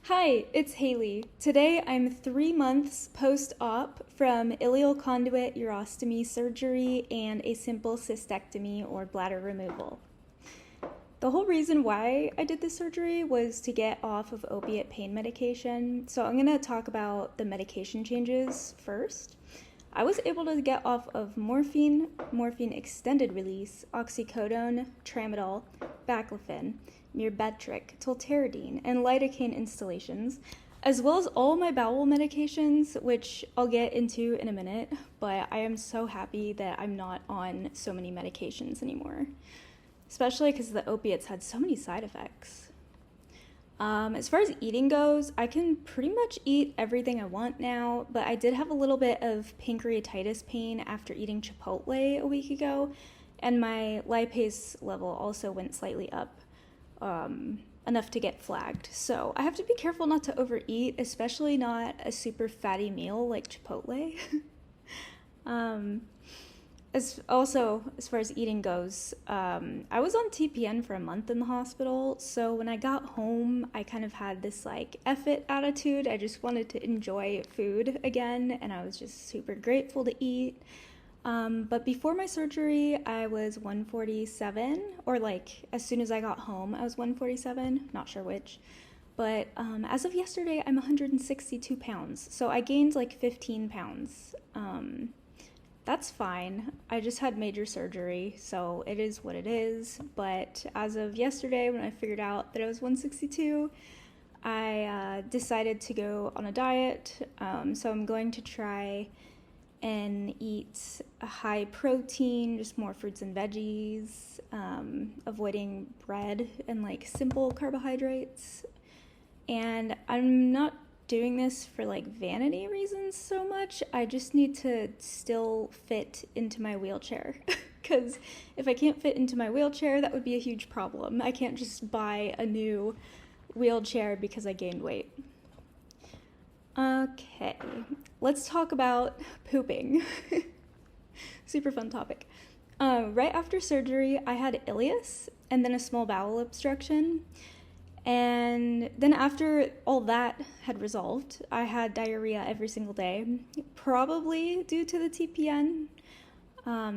Hi, it's Haley. Today I'm 3 months post-op from ileal conduit urostomy surgery and a simple cystectomy or bladder removal. The whole reason why I did this surgery was to get off of opiate pain medication, so I'm going to talk about the medication changes first. I was able to get off of morphine extended release, oxycodone, tramadol, baclofen, myrbetriq, tolterodine, and lidocaine instillations, as well as all my bowel medications, which I'll get into in a minute, but I am so happy that I'm not on so many medications anymore, especially because the opiates had so many side effects. As far as eating goes, I can pretty much eat everything I want now, but I did have a little bit of pancreatitis pain after eating Chipotle a week ago, and my lipase level also went slightly up, enough to get flagged. So I have to be careful not to overeat, especially not a super fatty meal like Chipotle. As far as eating goes, I was on TPN for a month in the hospital, so when I got home, I kind of had this like F it attitude. I just wanted to enjoy food again, and I was just super grateful to eat. But before my surgery, I was 147, or like as soon as I got home, I was 147, not sure which. But as of yesterday, I'm 162 pounds, so I gained like 15 pounds. That's fine. I just had major surgery, so it is what it is. But as of yesterday, when I figured out that I was 162, I decided to go on a diet. So I'm going to try and eat a high protein, just more fruits and veggies, avoiding bread and like simple carbohydrates. And I'm not doing this for like vanity reasons so much. I just need to still fit into my wheelchair because if I can't fit into my wheelchair, that would be a huge problem. I can't just buy a new wheelchair because I gained weight. Okay, let's talk about pooping. Super fun topic. Right after surgery, I had ileus and then a small bowel obstruction. And then after all that had resolved, I had diarrhea every single day, probably due to the TPN.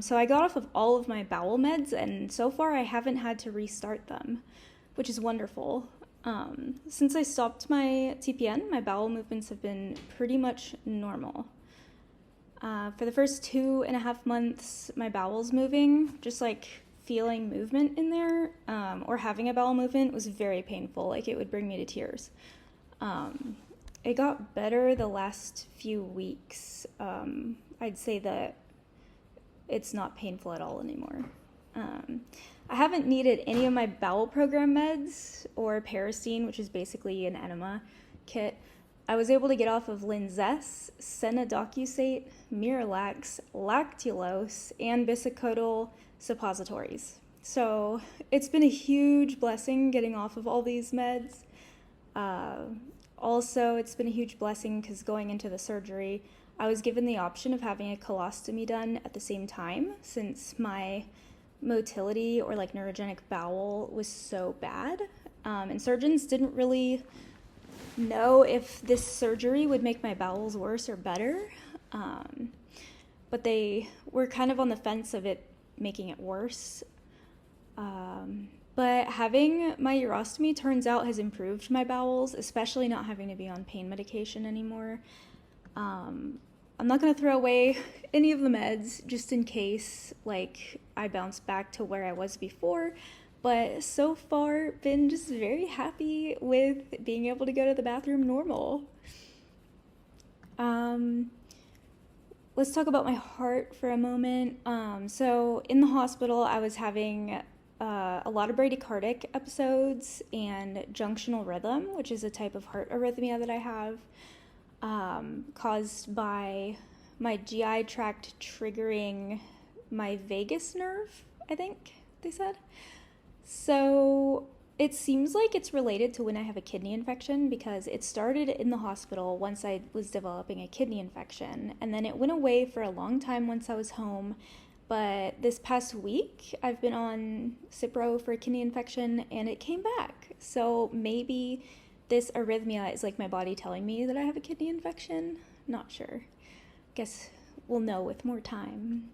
So I got off of all of my bowel meds, and so far I haven't had to restart them, which is wonderful. Since I stopped my TPN, my bowel movements have been pretty much normal. For the first 2.5 months, my bowel's moving, just like feeling movement in there, or having a bowel movement was very painful. Like it would bring me to tears. It got better the last few weeks. I'd say that it's not painful at all anymore. I haven't needed any of my bowel program meds or Parastine, which is basically an enema kit. I was able to get off of Linzess, Senadocusate, Miralax, Lactulose, and Bisacodyl suppositories. So it's been a huge blessing getting off of all these meds. Also, it's been a huge blessing because going into the surgery, I was given the option of having a colostomy done at the same time since my motility or like neurogenic bowel was so bad. And surgeons didn't really know if this surgery would make my bowels worse or better. But they were kind of on the fence of it making it worse. But having my urostomy turns out has improved my bowels, especially not having to be on pain medication anymore. I'm not going to throw away any of the meds just in case like I bounce back to where I was before, but so far been just very happy with being able to go to the bathroom normal. Let's talk about my heart for a moment. So in the hospital, I was having a lot of bradycardic episodes and junctional rhythm, which is a type of heart arrhythmia that I have, caused by my GI tract triggering my vagus nerve, I think they said. So it seems like it's related to when I have a kidney infection because it started in the hospital once I was developing a kidney infection, and then it went away for a long time once I was home. But this past week, I've been on Cipro for a kidney infection, and it came back. So maybe this arrhythmia is like my body telling me that I have a kidney infection. Not sure. Guess we'll know with more time.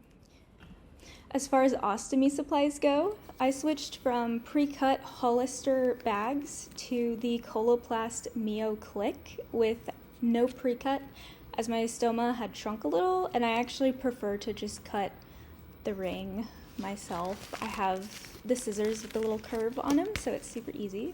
As far as ostomy supplies go, I switched from pre-cut Hollister bags to the Coloplast Mio Click with no pre-cut, as my stoma had shrunk a little, and I actually prefer to just cut the ring myself. I have the scissors with the little curve on them, so it's super easy.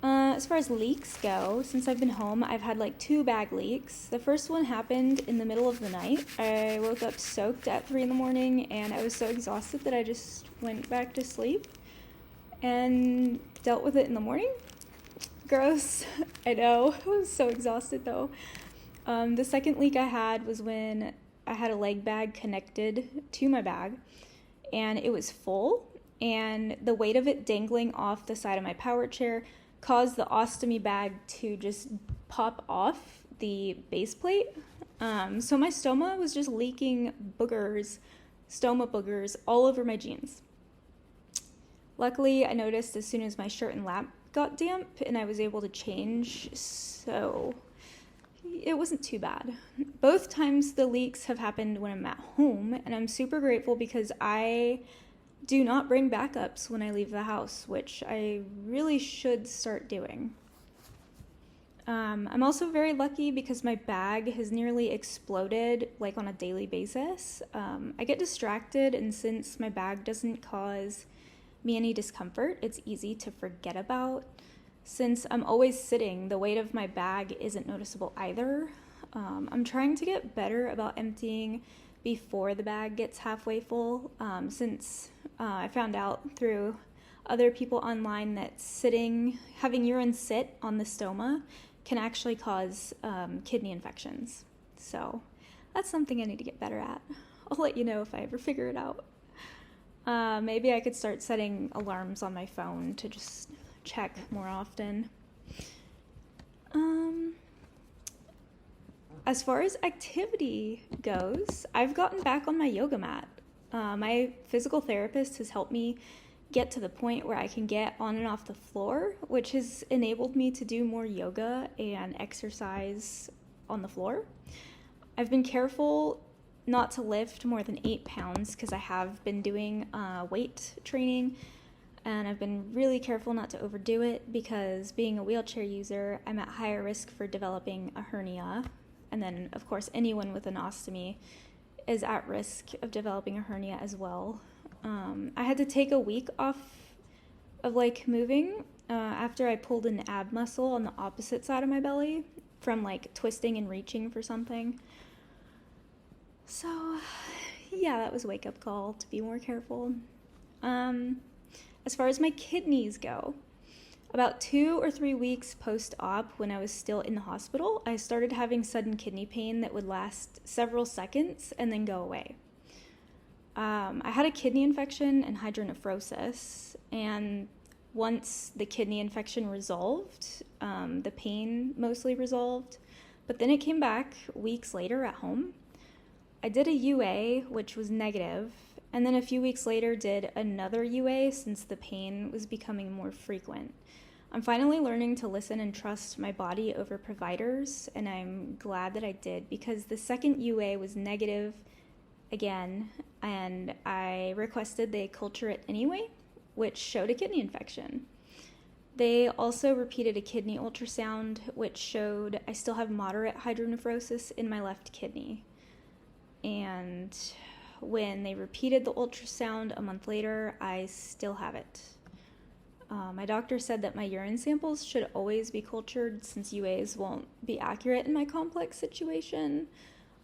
As far as leaks go, since I've been home, I've had like 2 bag leaks. The first one happened in the middle of the night. I woke up soaked at 3 in the morning, and I was so exhausted that I just went back to sleep and dealt with it in the morning. Gross. I know. I was so exhausted though. The second leak I had was when I had a leg bag connected to my bag, and it was full, and the weight of it dangling off the side of my power chair caused the ostomy bag to just pop off the base plate. So my stoma was just leaking stoma boogers all over my jeans. Luckily, I noticed as soon as my shirt and lap got damp and I was able to change, so it wasn't too bad. Both times the leaks have happened when I'm at home, and I'm super grateful because I do not bring backups when I leave the house, which I really should start doing. I'm also very lucky because my bag has nearly exploded like on a daily basis. I get distracted, and since my bag doesn't cause me any discomfort, it's easy to forget about. Since I'm always sitting, the weight of my bag isn't noticeable either. I'm trying to get better about emptying before the bag gets halfway full, since I found out through other people online that having urine sit on the stoma can actually cause kidney infections. So that's something I need to get better at. I'll let you know if I ever figure it out. Maybe I could start setting alarms on my phone to just check more often. As far as activity goes, I've gotten back on my yoga mat. My physical therapist has helped me get to the point where I can get on and off the floor, which has enabled me to do more yoga and exercise on the floor. I've been careful not to lift more than 8 pounds because I have been doing weight training, and I've been really careful not to overdo it because being a wheelchair user, I'm at higher risk for developing a hernia. And then, of course, anyone with an ostomy is at risk of developing a hernia as well. I had to take a week off of moving after I pulled an ab muscle on the opposite side of my belly from twisting and reaching for something. So yeah, that was a wake-up call to be more careful. As far as my kidneys go, about 2 or 3 weeks post-op, when I was still in the hospital, I started having sudden kidney pain that would last several seconds and then go away. I had a kidney infection and hydronephrosis, and once the kidney infection resolved, the pain mostly resolved, but then it came back weeks later at home. I did a UA, which was negative, and then a few weeks later did another UA since the pain was becoming more frequent. I'm finally learning to listen and trust my body over providers, and I'm glad that I did because the second UA was negative again, and I requested they culture it anyway, which showed a kidney infection. They also repeated a kidney ultrasound, which showed I still have moderate hydronephrosis in my left kidney. And when they repeated the ultrasound a month later, I still have it. My doctor said that my urine samples should always be cultured since UAs won't be accurate in my complex situation.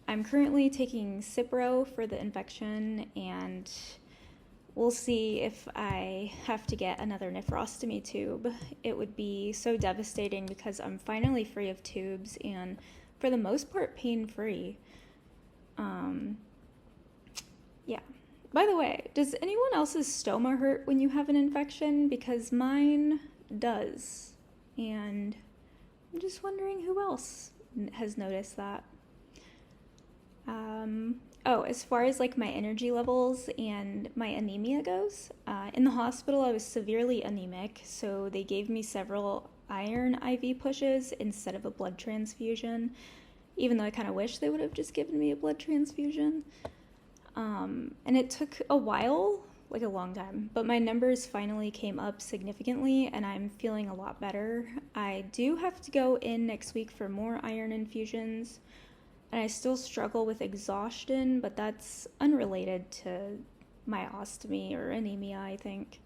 I'm currently taking Cipro for the infection, and we'll see if I have to get another nephrostomy tube. It would be so devastating because I'm finally free of tubes and for the most part pain-free. Yeah. By the way, does anyone else's stoma hurt when you have an infection? Because mine does. And I'm just wondering who else has noticed that. Oh, as far as like my energy levels and my anemia goes, in the hospital I was severely anemic, so they gave me several iron IV pushes instead of a blood transfusion, even though I kind of wish they would have just given me a blood transfusion. And it took a while, like a long time, but my numbers finally came up significantly and I'm feeling a lot better. I do have to go in next week for more iron infusions, and I still struggle with exhaustion, but that's unrelated to my ostomy or anemia, I think.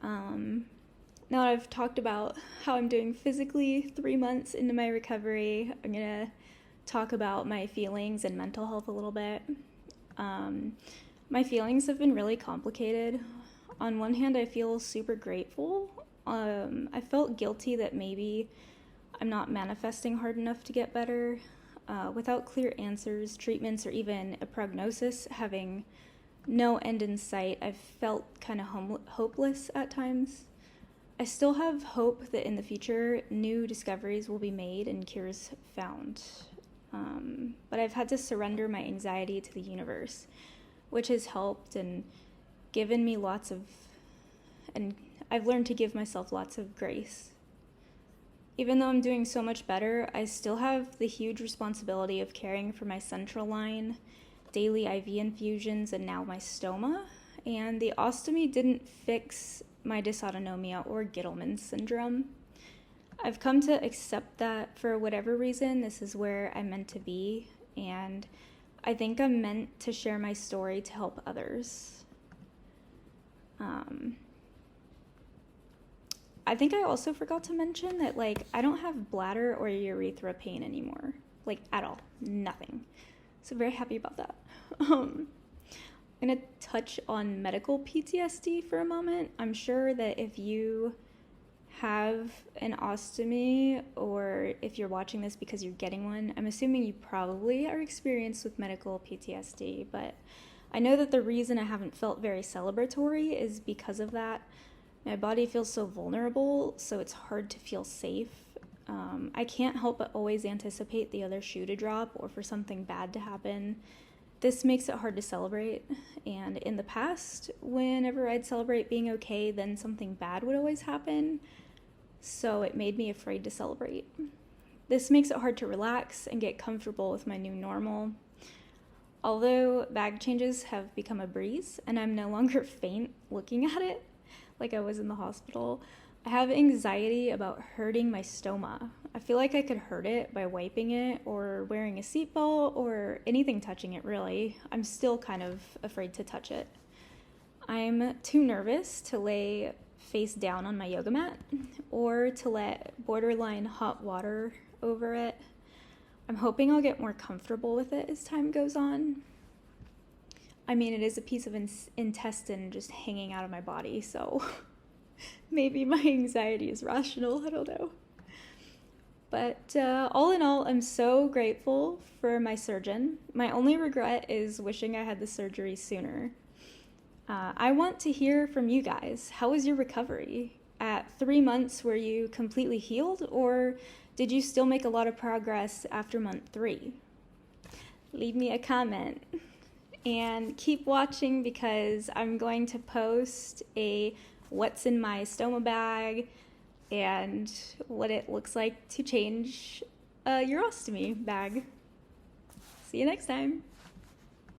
Now that I've talked about how I'm doing physically 3 months into my recovery, I'm gonna talk about my feelings and mental health a little bit. My feelings have been really complicated. On one hand, I feel super grateful. I felt guilty that maybe I'm not manifesting hard enough to get better. Without clear answers, treatments, or even a prognosis, having no end in sight, I've felt kind of hopeless at times. I still have hope that in the future, new discoveries will be made and cures found. But I've had to surrender my anxiety to the universe, which has helped and given me and I've learned to give myself lots of grace. Even though I'm doing so much better, I still have the huge responsibility of caring for my central line, daily IV infusions, and now my stoma. And the ostomy didn't fix my dysautonomia or Gittleman's syndrome. I've come to accept that for whatever reason, this is where I'm meant to be, and I think I'm meant to share my story to help others. I think I also forgot to mention that, like, I don't have bladder or urethra pain anymore, like, at all, nothing. So very happy about that. I'm gonna touch on medical PTSD for a moment. I'm sure that if you have an ostomy, or if you're watching this because you're getting one, I'm assuming you probably are experienced with medical PTSD, but I know that the reason I haven't felt very celebratory is because of that. My body feels so vulnerable, so it's hard to feel safe. I can't help but always anticipate the other shoe to drop or for something bad to happen. This makes it hard to celebrate, and in the past, whenever I'd celebrate being okay, then something bad would always happen, so it made me afraid to celebrate. This makes it hard to relax and get comfortable with my new normal. Although bag changes have become a breeze, and I'm no longer faint looking at it, like I was in the hospital, I have anxiety about hurting my stoma. I feel like I could hurt it by wiping it or wearing a seatbelt or anything touching it, really. I'm still kind of afraid to touch it. I'm too nervous to lay face down on my yoga mat or to let borderline hot water over it. I'm hoping I'll get more comfortable with it as time goes on. I mean, it is a piece of intestine just hanging out of my body, so maybe my anxiety is rational, I don't know. But all in all, I'm so grateful for my surgeon. My only regret is wishing I had the surgery sooner. I want to hear from you guys. How was your recovery? At 3 months, were you completely healed, or did you still make a lot of progress after month 3? Leave me a comment. And keep watching because I'm going to post a what's in my stoma bag and what it looks like to change a urostomy bag. See you next time.